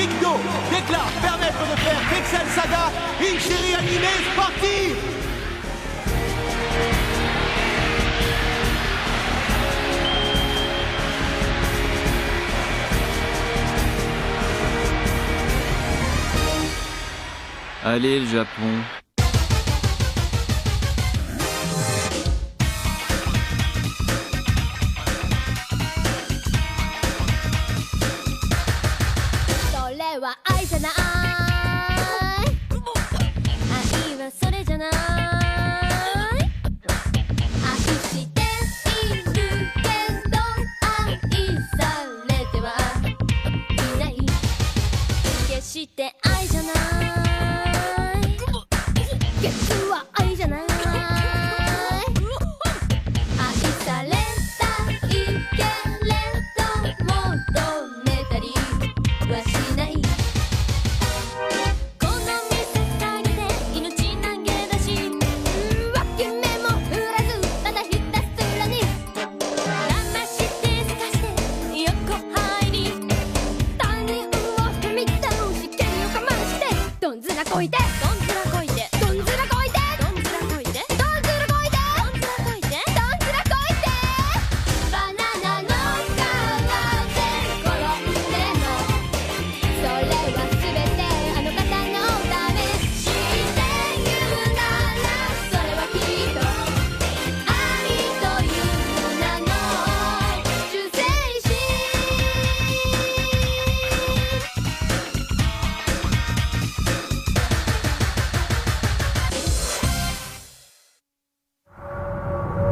Kingdo déclare permettre de faire d'Excel Saga une série animée sportive. Allez, le Japon.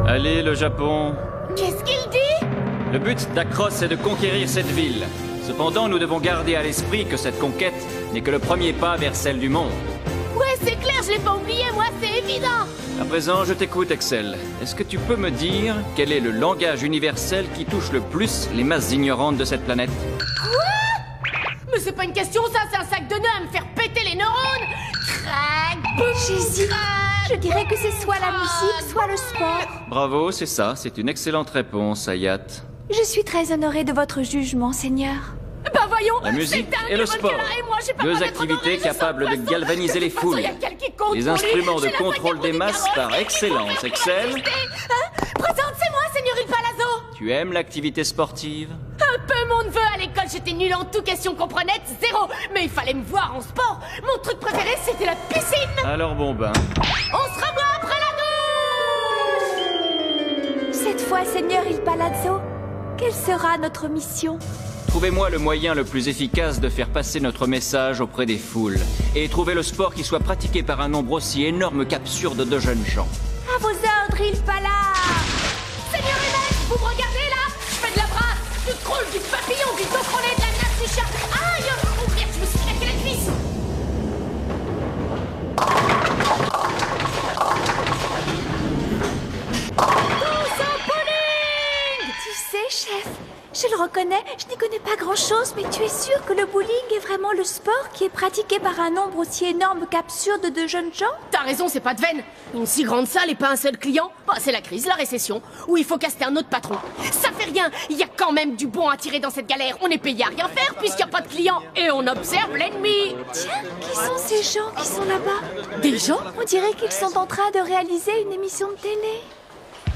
Allez, le Japon. Qu'est-ce qu'il dit? Le but d'Across est de conquérir cette ville. Cependant, nous devons garder à l'esprit que cette conquête n'est que le premier pas vers celle du monde. Ouais, c'est clair, je l'ai pas oublié, moi, c'est évident. À présent, je t'écoute, Excel. Est-ce que tu peux me dire quel est le langage universel qui touche le plus les masses ignorantes de cette planète? Quoi? Mais c'est pas une question, ça, c'est un sac de nœuds à me faire péter les neurones. Crac, boum, J'hésite. Je dirais que c'est soit la musique, soit le sport. Bravo, c'est ça. C'est une excellente réponse, Ayat. Je suis très honorée de votre jugement, Seigneur. Bah voyons, La musique c'est dingue, et le sport. Et moi, j'ai pas Deux le droit d'être activités honorée, je capables sens de le poisson. galvaniser les De toute façon, foules. y a quelqu'un qui compte Les pour lui. instruments de J'ai la contrôle cinquième des du masses carreau. par excellence, Excel. Présente, c'est moi, Seigneur Il Palazzo. Tu aimes l'activité sportive? Un peu mon neveu à l'école, j'étais nulle en tout, question comprenette, zéro. Mais il fallait me voir en sport. Mon truc préféré, c'était la piscine. Alors bon ben. On se revoit après la douche. Cette fois, Seigneur Il Palazzo, quelle sera notre mission? Trouvez-moi le moyen le plus efficace de faire passer notre message auprès des foules. Et trouvez le sport qui soit pratiqué par un nombre aussi énorme qu'absurde de jeunes gens. À vos ordres, Il Palazzo. Seigneur Evans, vous me regardez là? Je fais de la brasse, du crawl, du papillon, du cochonnet, de la nasse, du chat. Aïe! Oh merde, je me suis claqué la cuisse. Tous au bowling! Tu sais, chef, je le reconnais, je n'y connais pas grand-chose, mais tu es sûr que le bowling est vraiment le sport qui est pratiqué par un nombre aussi énorme qu'absurde de jeunes gens? T'as raison, c'est pas de veine. Une si grande salle et pas un seul client. Bah, c'est la crise, la récession, où il faut caster un autre patron. Ça fait rien, il y a quand même du bon à tirer dans cette galère. On est payé à rien faire puisqu'il n'y a pas de clients. Et on observe l'ennemi. Tiens, qui sont ces gens qui sont là-bas? Des gens? On dirait qu'ils sont en train de réaliser une émission de télé.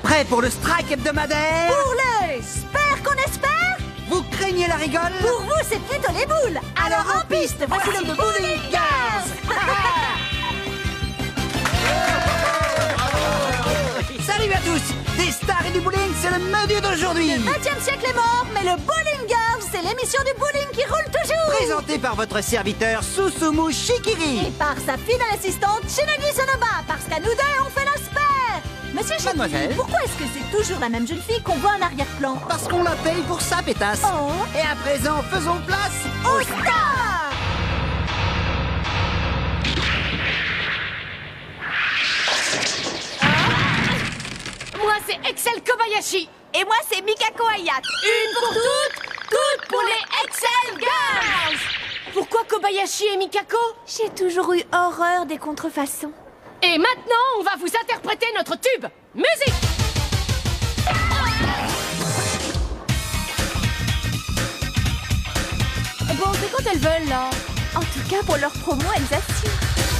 Prêt pour le strike hebdomadaire? Pour le Spère qu'on espère. Vous craignez la rigole? Pour vous, c'est plutôt les boules. Alors en piste, voici le Bowling Girls. Salut à tous! Des stars et du bowling, c'est le menu d'aujourd'hui! Le 20e siècle est mort, mais le Bowling Girls, c'est l'émission du bowling qui roule toujours. Présenté par votre serviteur Susumu Shikiri! Et par sa fidèle assistante Shinagi Sonoba, parce qu'à nous deux, on fait la spère. Monsieur Shikiri, Mademoiselle. pourquoi est-ce que c'est toujours la même jeune fille qu'on voit en arrière-plan? Parce qu'on la paye pour ça, pétasse! Oh. Et à présent, faisons place Au star. Moi, c'est Excel Kobayashi. Et moi, c'est Mikako Hayat. Une pour toutes pour les Excel Girls. Pourquoi Kobayashi et Mikako? J'ai toujours eu horreur des contrefaçons. Et maintenant, on va vous interpréter notre tube. Musique! Bon, c'est quand elles veulent, là. En tout cas, pour leur promo, elles assurent.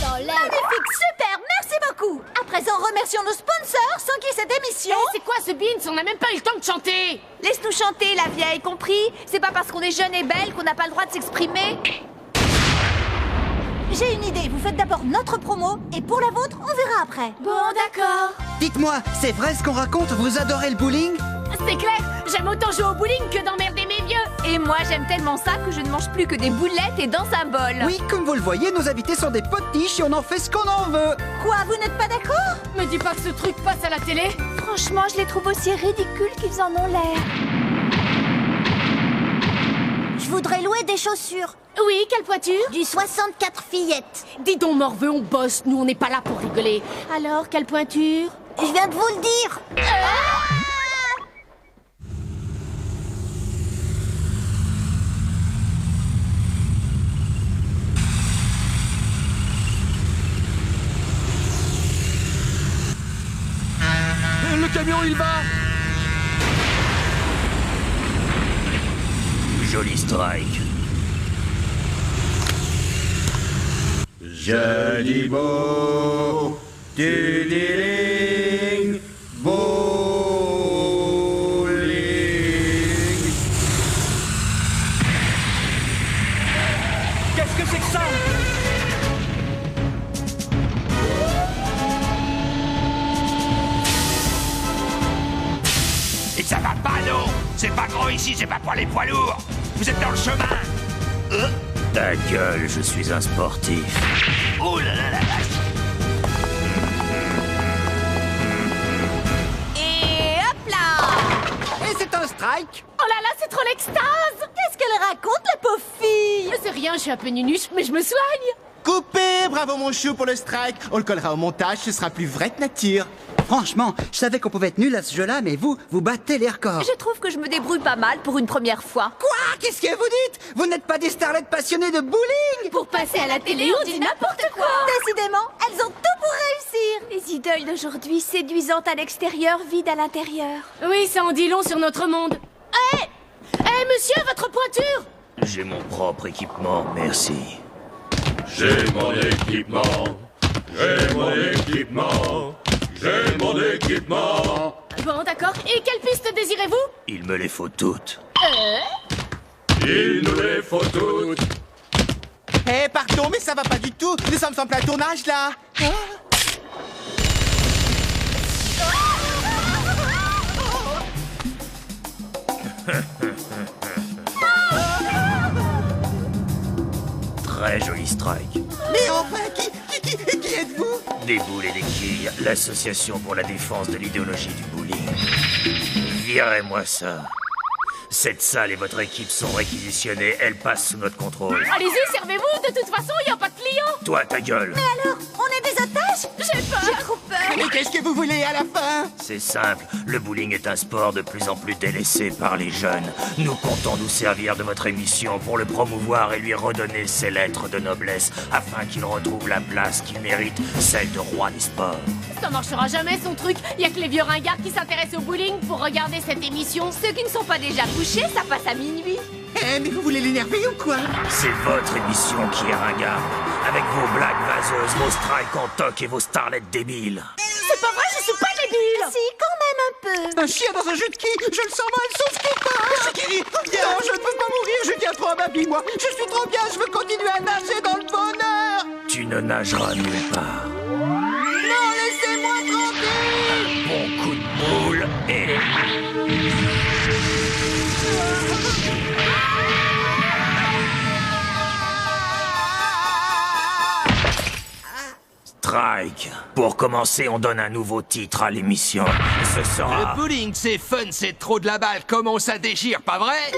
Magnifique, super, merci beaucoup. À présent, remercions nos sponsors sans qui cette émission... C'est quoi ce Beans? On n'a même pas eu le temps de chanter. Laisse-nous chanter, la vieille, compris? C'est pas parce qu'on est jeune et belle qu'on n'a pas le droit de s'exprimer. J'ai une idée, vous faites d'abord notre promo, et pour la vôtre, on verra après. Bon, d'accord. Dites-moi, c'est vrai ce qu'on raconte? Vous adorez le bowling? C'est clair, j'aime autant jouer au bowling que d'emmerder mes vieux. Et moi, j'aime tellement ça que je ne mange plus que des boulettes et dans un bol. Oui, comme vous le voyez, nos invités sont des potiches et on en fait ce qu'on en veut. Quoi, vous n'êtes pas d'accord? Me dis pas que ce truc passe à la télé. Franchement, je les trouve aussi ridicules qu'ils en ont l'air. Je voudrais louer des chaussures. Oui, quelle poiture? Du 64 fillettes. Dis donc, Morveux, on bosse, nous on n'est pas là pour rigoler. Alors, quelle pointure? Je viens de vous le dire. Le camion, il va. Joli strike. Joli beau, du dealing, bowling. Qu'est-ce que c'est que ça? Et ça va pas, non? C'est pas grand ici, c'est pas pour les poids lourds. Vous êtes dans le chemin. Ta gueule, je suis un sportif. Oh là là la vache. Et hop là! Et c'est un strike. Oh là là, c'est trop l'extase. Qu'est-ce qu'elle raconte, la pauvre fille? C'est rien, je suis un peu nunuche, mais je me soigne. Coupé, bravo mon chou pour le strike. On le collera au montage, ce sera plus vrai que nature. Franchement, je savais qu'on pouvait être nul à ce jeu-là, mais vous battez les records. Je trouve que je me débrouille pas mal pour une première fois. Quoi? Qu'est-ce que vous dites? Vous n'êtes pas des starlettes passionnées de bowling? Pour passer à la télé, on dit n'importe quoi. Décidément, elles ont tout pour réussir. Les idoles d'aujourd'hui, séduisantes à l'extérieur, vides à l'intérieur. Oui, ça en dit long sur notre monde. Hé monsieur, votre pointure? J'ai mon propre équipement, merci. J'ai mon équipement, j'ai mon équipement, j'ai mon équipement. Bon, d'accord. Et quelle piste désirez-vous? Il me les faut toutes. Il nous les faut toutes. Eh, pardon, mais ça va pas du tout. Nous sommes en plein tournage, là. Très joli strike. Mais enfin, qui êtes-vous? Des boules et des quilles, l'association pour la défense de l'idéologie du bowling. Virez-moi ça. Cette salle et votre équipe sont réquisitionnées, elles passent sous notre contrôle. Allez-y, servez-vous. De toute façon, il n'y a pas de clients. Toi, ta gueule. Alors, on est des otages? J'ai peur. J'ai trop peur. Mais qu'est-ce que vous voulez à la fin? C'est simple, le bowling est un sport de plus en plus délaissé par les jeunes. Nous comptons nous servir de votre émission pour le promouvoir et lui redonner ses lettres de noblesse afin qu'il retrouve la place qu'il mérite, celle de roi des sports. Ça marchera jamais, son truc. Il y a que les vieux ringards qui s'intéressent au bowling pour regarder cette émission. Ceux qui ne sont pas déjà couchés, ça passe à minuit. Eh, mais vous voulez l'énerver ou quoi? C'est votre émission qui est ringarde, avec vos blagues vaseuses, vos strikes en toc et vos starlettes débiles. C'est pas vrai, je suis pas débile. Si, quand même un peu. Un chien dans un jus de qui? Je le sens mal, sauf qu'il part. Shikiri, viens. Non, je ne peux pas mourir, je viens trop à ma vie, moi. Je suis trop bien, je veux continuer à nager dans le bonheur. Tu ne nageras nulle part. Non, laissez-moi tranquille. Bon coup de boule et... Strike. Pour commencer, on donne un nouveau titre à l'émission. Ce sera... Le bowling, c'est fun, c'est trop de la balle. Comment ça déchire, pas vrai?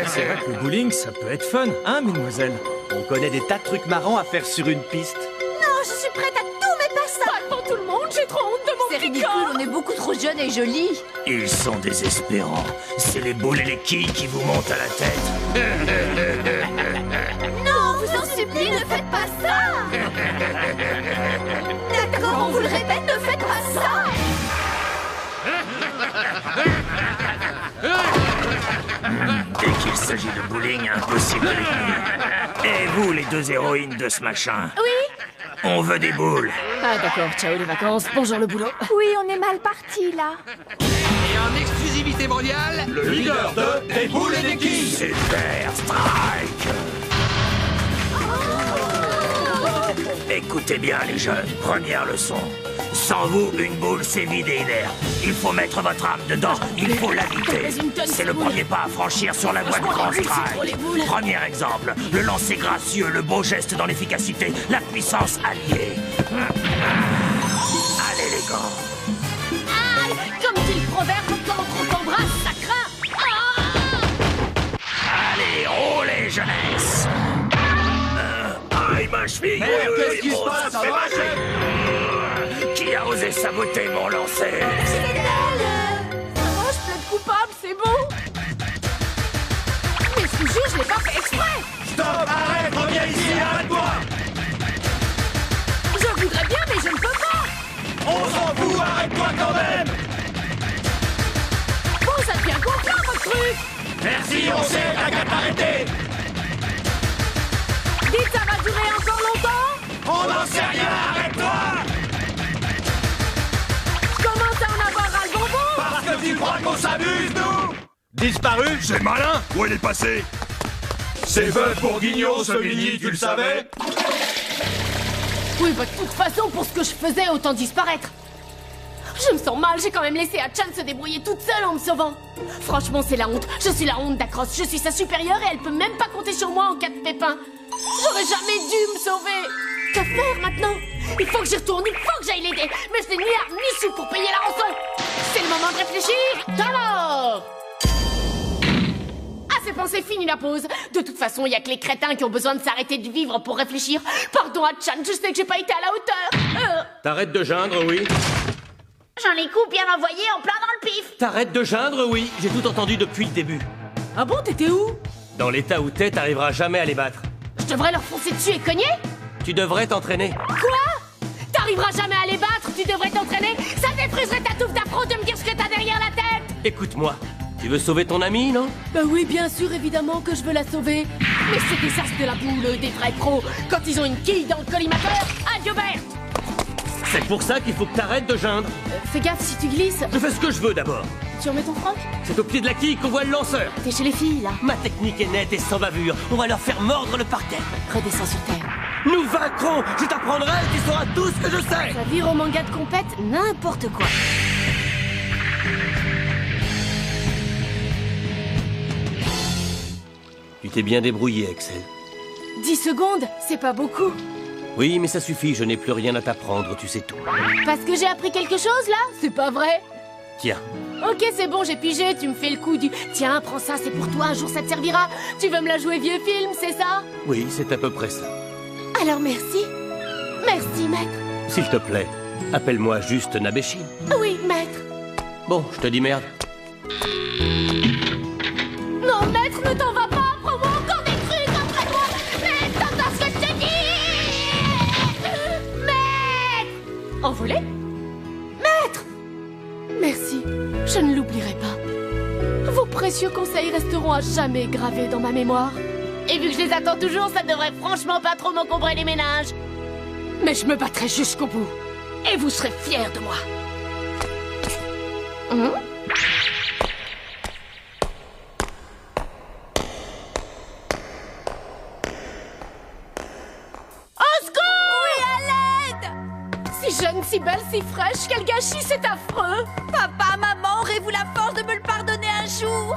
C'est vrai que le bowling, ça peut être fun, hein, mesdemoiselles? On connaît des tas de trucs marrants à faire sur une piste. Non, je suis prête à tout, mais pas ça. Pas devant tout le monde, j'ai trop honte de mon C'est petit ridicule, corps. on est beaucoup trop jeunes et jolis. Ils sont désespérants. C'est les boules et les quilles qui vous montent à la tête. Non, vous en supplie, ne faites pas ça. D'accord, on vous le répète, ne faites pas ça. Dès qu'il s'agit de bowling, impossible de les tenir. Et vous, les deux héroïnes de ce machin? Oui. On veut des boules. Ah d'accord, ciao les vacances, bonjour le boulot. Oui, on est mal parti là. Et en exclusivité mondiale, Le leader de Des boules et des quilles. Super Strike. Écoutez bien les jeunes, première leçon. Sans vous, une boule c'est vide et inerte. Il faut mettre votre âme dedans, il faut l'habiter. C'est le premier pas à franchir sur la voie du grand strike. Premier exemple, le lancer gracieux, le beau geste dans l'efficacité, la puissance alliée. Allez les gants. Aïe, comme dit le proverbe, quand on t'embrasse, ça craint. Allez, roulez jeunesse. Aïe ma cheville. Merde, qu'est-ce qui se passe? Ça va, Qui a osé saboter mon lancer? Oh, je plaide coupable, c'est bon. Mais je te jure, je l'ai pas fait exprès. Stop, arrête, reviens ici, arrête-toi. Je voudrais bien, mais je ne peux pas. On s'en fout, arrête-toi quand même. Bon, ça devient gonflant, votre truc. Merci, on sait, t'as qu'à t'arrêter. Dites, ça va durer encore longtemps? On n'en sait rien, arrête-toi. Je commence à en avoir ras le bonbon. Parce que tu crois qu'on s'amuse, nous. Disparu? C'est malin. Où elle est passée? C'est veuf pour Guignon, ce mini, tu le savais? Oui, bah de toute façon, pour ce que je faisais, autant disparaître. Je me sens mal, j'ai quand même laissé Hatchan se débrouiller toute seule en me sauvant. Franchement, c'est la honte. Je suis la honte d'Across. Je suis sa supérieure et elle peut même pas compter sur moi en cas de pépin. J'aurais jamais dû me sauver. Que faire maintenant? Il faut que j'y retourne, il faut que j'aille l'aider. Mais je n'ai ni arme ni sous pour payer la rançon. C'est le moment de réfléchir. Alors c'est bon, c'est fini la pause. De toute façon, il y a que les crétins qui ont besoin de s'arrêter de vivre pour réfléchir. Pardon, Hatchan, je sais que j'ai pas été à la hauteur. T'arrêtes de geindre, oui. J'en ai coup bien envoyé en plein dans le pif. T'arrêtes de geindre, oui. J'ai tout entendu depuis le début. Ah bon, t'étais où? Dans l'état où t'es, t'arriveras jamais à les battre. Je devrais leur foncer dessus et cogner? Tu devrais t'entraîner. Quoi? T'arriveras jamais à les battre, tu devrais t'entraîner? Ça défriserait ta touffe d'afro de me dire ce que t'as derrière la tête. Écoute-moi. Tu veux sauver ton ami, non? Bah oui, bien sûr, évidemment que je veux la sauver. Mais c'est des sas de la boule, des vrais pros. Quand ils ont une quille dans le collimateur, adieu Bert. C'est pour ça qu'il faut que t'arrêtes de geindre. Fais gaffe si tu glisses. Je fais ce que je veux d'abord. Tu remets ton froc? C'est au pied de la quille qu'on voit le lanceur. T'es chez les filles, là. Ma technique est nette et sans bavure. On va leur faire mordre le parquet. Redescends sur terre. Nous vaincrons. Je t'apprendrai, tu sauras tout ce que je sais. Ça vire au manga de compète, n'importe quoi. Tu t'es bien débrouillé, Axel. 10 secondes, c'est pas beaucoup. Oui, mais ça suffit, je n'ai plus rien à t'apprendre, tu sais tout. Parce que j'ai appris quelque chose, là? C'est pas vrai? Tiens. Ok, c'est bon, j'ai pigé, tu me fais le coup du... Tiens, prends ça, c'est pour toi, un jour ça te servira. Tu veux me la jouer vieux film, c'est ça? Oui, c'est à peu près ça. Alors merci. Merci, maître. S'il te plaît, appelle-moi juste Nabeshi. Oui, maître. Bon, je te dis merde. Non, maître, ne t'en va pas. Prends-moi encore des trucs après moi. Maître, t'entends ce que je te dis? Maître. Envolé? Maître. Merci, je ne l'oublierai pas. Vos précieux conseils resteront à jamais gravés dans ma mémoire. Et vu que je les attends toujours, ça devrait franchement pas trop m'encombrer les ménages. Mais je me battrai jusqu'au bout. Et vous serez fiers de moi. Au secours! Oui, à l'aide! Si jeune, si belle, si fraîche, quel gâchis, c'est affreux! Papa, maman, aurez-vous la force de me le pardonner un jour?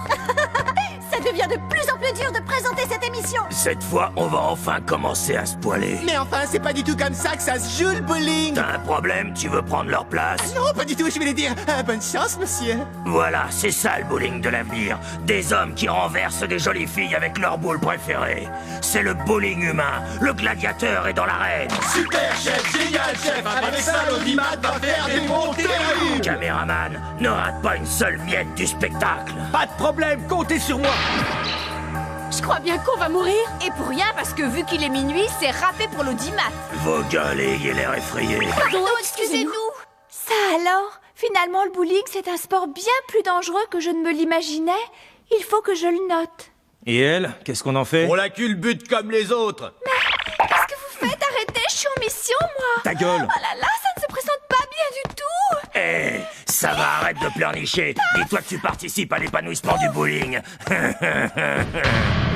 Ça devient de plus en plus dur de présenter cette émission. Cette fois, on va enfin commencer à se poiler. Mais enfin, c'est pas du tout comme ça que ça se joue le bowling. T'as un problème? Tu veux prendre leur place? Non, pas du tout, je vais les dire. Bonne chance, monsieur. Voilà, c'est ça le bowling de l'avenir. Des hommes qui renversent des jolies filles avec leur boule préférée. C'est le bowling humain. Le gladiateur est dans l'arène. Super chef, génial chef. Avec ça, l'audimat va faire des montées à l'île. Caméraman, ne rate pas une seule miette du spectacle. Pas de problème, comptez sur moi. Je crois bien qu'on va mourir. Et pour rien, parce que vu qu'il est minuit, c'est râpé pour l'audimat. Vos gueules ayez l'air effrayés. Pardon, Excusez-nous. Ça alors? Finalement, le bowling, c'est un sport bien plus dangereux que je ne me l'imaginais. Il faut que je le note. Et elle, qu'est-ce qu'on en fait? On la culbute comme les autres. Qu'est-ce que vous faites? Arrêtez, je suis en mission, moi. Ta gueule! Oh là là, ça ne se présente pas bien du tout. Hé, ça va, arrête de pleurnicher. Dis-toi que tu participes à l'épanouissement du bowling.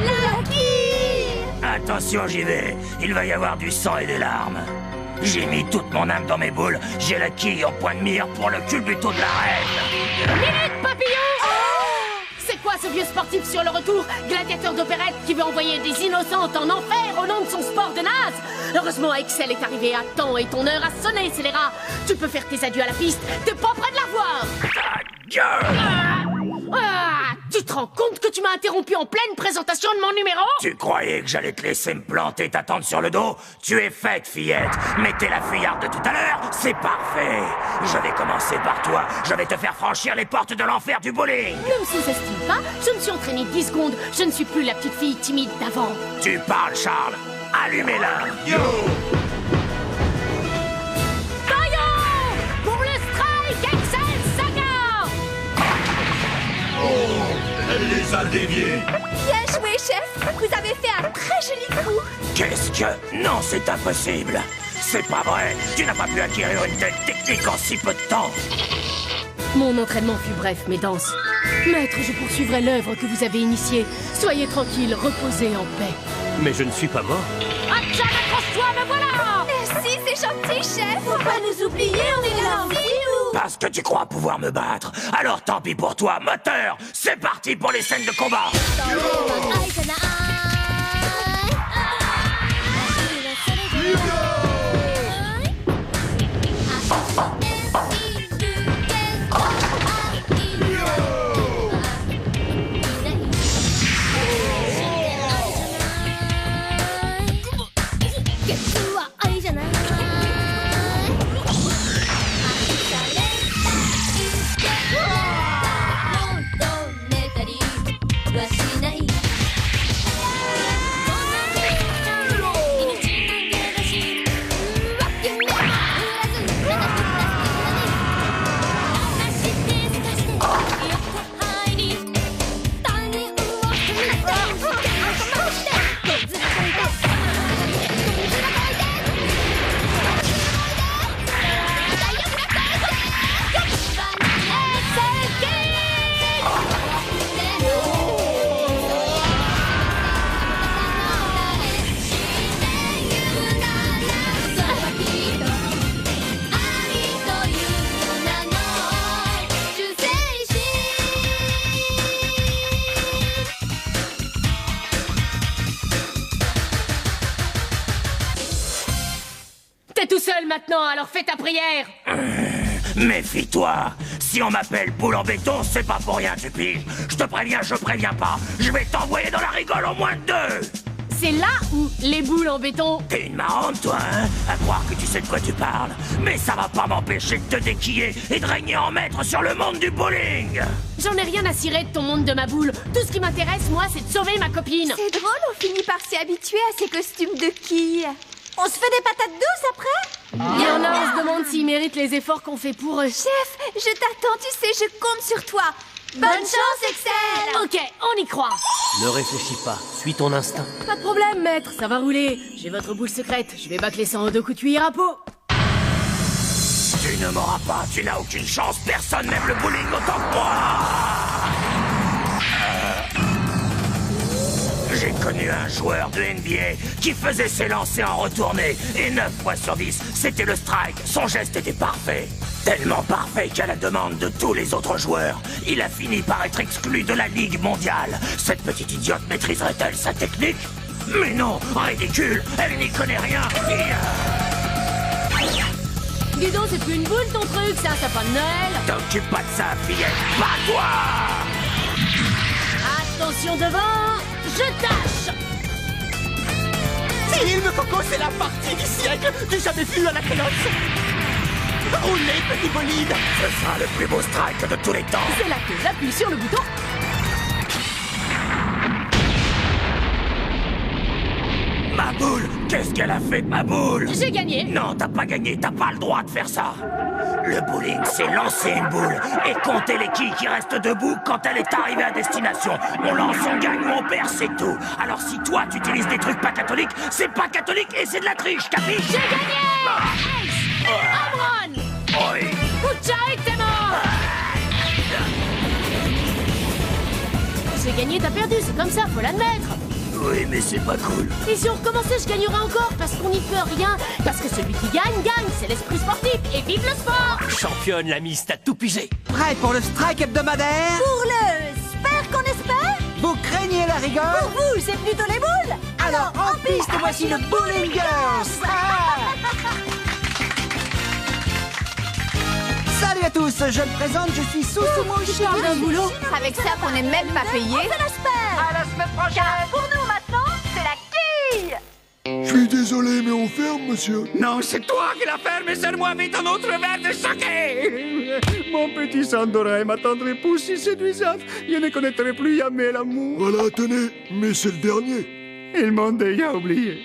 Lucky! Attention, j'y vais. Il va y avoir du sang et des larmes. J'ai mis toute mon âme dans mes boules. J'ai la quille en point de mire pour le culbuto de la reine. Minute papillon! C'est quoi ce vieux sportif sur le retour? Gladiateur d'opérette qui veut envoyer des innocentes en enfer au nom de son sport de naze? Heureusement, Excel est arrivé à temps et ton heure a sonné, scélérat. Tu peux faire tes adieux à la piste, t'es pas près de la voir. Ta gueule! Tu te rends compte que tu m'as interrompu en pleine présentation de mon numéro? Tu croyais que j'allais te laisser me planter ta tente sur le dos? Tu es faite, fillette. Mais t'es la fuyarde de tout à l'heure, c'est parfait. Je vais commencer par toi. Je vais te faire franchir les portes de l'enfer du bowling. Ne me sous-estime pas, je me suis entraînée 10 secondes. Je ne suis plus la petite fille timide d'avant. Tu parles, Charles. Allumez-la. Yo! Pour le strike Excel Saga! Elle les a déviés. Bien joué, chef. Vous avez fait un très joli coup. Qu'est-ce que... Non, c'est impossible. C'est pas vrai. Tu n'as pas pu acquérir une telle technique en si peu de temps. Mon entraînement fut bref, mais dense. Maître, je poursuivrai l'œuvre que vous avez initiée. Soyez tranquille, reposez en paix. Mais je ne suis pas mort. Atcha, accroche-toi, me voilà! Merci, c'est gentil, chef. Faut pas nous oublier, on est là aussi, nous. Parce que tu crois pouvoir me battre. Alors tant pis pour toi, moteur. C'est parti pour les scènes de combat. T'es tout seul maintenant, alors fais ta prière. Méfie-toi. Si on m'appelle boule en béton, c'est pas pour rien, tu piges. Je te préviens, je préviens pas. Je vais t'envoyer dans la rigole en moins de 2. C'est là où les boules en béton... T'es une marrante, toi, hein? À croire que tu sais de quoi tu parles. Mais ça va pas m'empêcher de te déquiller et de régner en maître sur le monde du bowling. J'en ai rien à cirer de ton monde de ma boule. Tout ce qui m'intéresse, moi, c'est de sauver ma copine. C'est drôle, on finit par s'y habituer à ces costumes de quilles. On se fait des patates douces après? Il y en a, on se demande s'ils méritent les efforts qu'on fait pour eux. Chef, je t'attends, tu sais, je compte sur toi. Bonne chance, Excel! Ok, on y croit. Ne réfléchis pas, suis ton instinct. Pas de problème, maître, ça va rouler. J'ai votre boule secrète, je vais bâcler ça en 2 coups de cuillère à peau. Tu ne m'auras pas, tu n'as aucune chance. Personne n'aime le bowling autant que moi. J'ai connu un joueur de NBA qui faisait ses lancers en retournée. Et 9 fois sur 10, c'était le strike. Son geste était parfait. Tellement parfait qu'à la demande de tous les autres joueurs, il a fini par être exclu de la Ligue mondiale. Cette petite idiote maîtriserait-elle sa technique? Mais non, ridicule, elle n'y connaît rien. Dis donc, c'est plus une boule ton truc, c'est un sapin de Noël. T'occupe pas de ça, fillette, pas toi. Attention devant, je tâche. Film Coco, c'est la partie du siècle. J'ai jamais vu à la colosse. Roulez, petit bolide. Ce sera le plus beau strike de tous les temps. C'est là que j'appuie sur le bouton. Ma boule, qu'est-ce qu'elle a fait de ma boule? J'ai gagné. Non, t'as pas gagné, t'as pas le droit de faire ça. Le bowling, c'est lancer une boule et compter les quilles qui restent debout quand elle est arrivée à destination. On lance, on gagne ou on perd, c'est tout. Alors si toi, tu utilises des trucs pas catholiques, c'est pas catholique et c'est de la triche, capiche? J'ai gagné! Ace! Amron! Oui. Pucha et t'es mort! J'ai gagné, t'as perdu, c'est comme ça, faut l'admettre. Oui, mais c'est pas cool. Et si on recommençait, je gagnerais encore, parce qu'on n'y peut rien. Parce que celui qui gagne, gagne, c'est l'esprit sportif, et vive le sport! Championne, la Miss, t'as tout pigé. Prêt pour le strike hebdomadaire? Pour le spare qu'on espère? Vous craignez la rigueur? Pour vous, c'est plutôt les boules? Alors en piste, voici le Bowling Girls! Salut à tous, je me présente, je suis Sousoumo Tu parles d'un boulot? Avec ça qu'on n'est même pas payé. On fait la spare! À la semaine prochaine! Car pour nous maintenant, c'est la quille! Je suis désolé, mais on ferme, monsieur. Non, c'est toi qui la ferme et serre-moi vite un autre verre de saké. Mon petit Sandora est ma tendre épouse si séduisante. Je ne connaîtrai plus jamais l'amour. Voilà, tenez, mais c'est le dernier. Ils m'ont déjà oublié.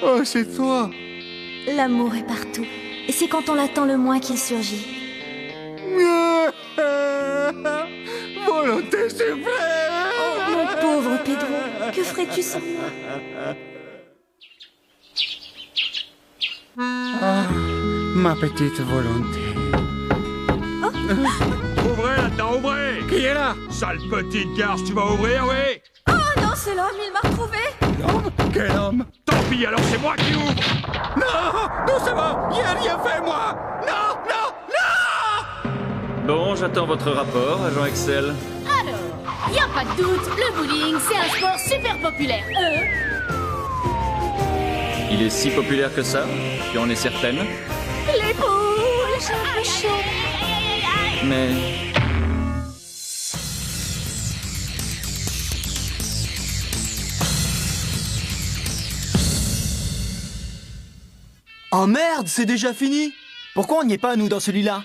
Oh, c'est toi. L'amour est partout. Et c'est quand on l'attend le moins qu'il surgit. Volonté suprême. Oh, mon pauvre Pedro, que ferais-tu sans moi? Ma petite volonté. Ouvrez là-dedans, ouvrez. Qui est là? Sale petite garce, tu vas ouvrir, oui? Oh non, c'est l'homme, il m'a retrouvé. L'homme? Quel homme? Tant pis, alors c'est moi qui ouvre. Non, doucement, j'ai rien fait, moi. Non, non, non. Bon, j'attends votre rapport, agent Excel. Alors, y a pas de doute, le bowling, c'est un sport super populaire. Il est si populaire que ça? Tu en es certaine? Les poules, j'ai un peu chaud. Mais... Oh merde, c'est déjà fini. Pourquoi on n'y est pas, nous, dans celui-là?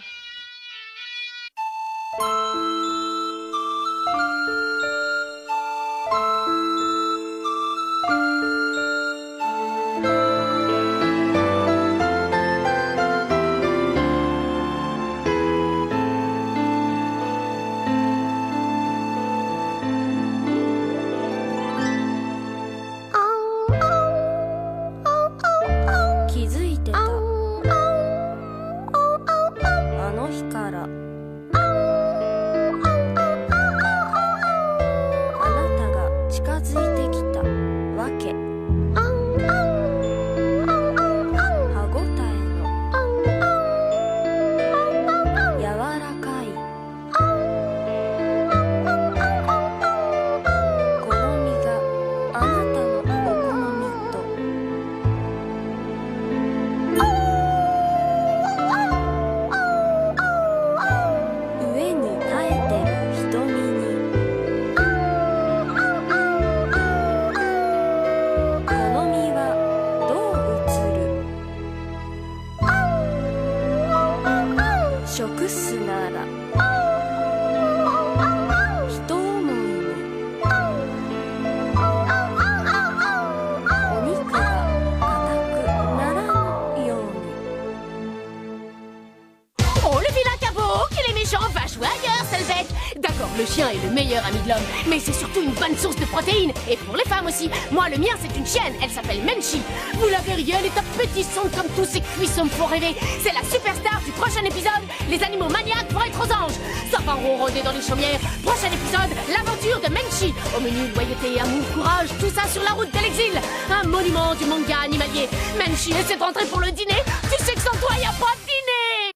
Le chien est le meilleur ami de l'homme, mais c'est surtout une bonne source de protéines. Et pour les femmes aussi. Moi, le mien, c'est une chienne. Elle s'appelle Menchi. Vous la verriez, elle est appétissante comme tous ces cuissons me font rêver. C'est la superstar du prochain épisode. Les animaux maniaques vont être aux anges. Ça va ronronner dans les chaumières. Prochain épisode, l'aventure de Menchi. Au menu, loyauté, amour, courage, tout ça sur la route de l'exil. Un monument du manga animalier. Menchi essaie de rentrer pour le dîner.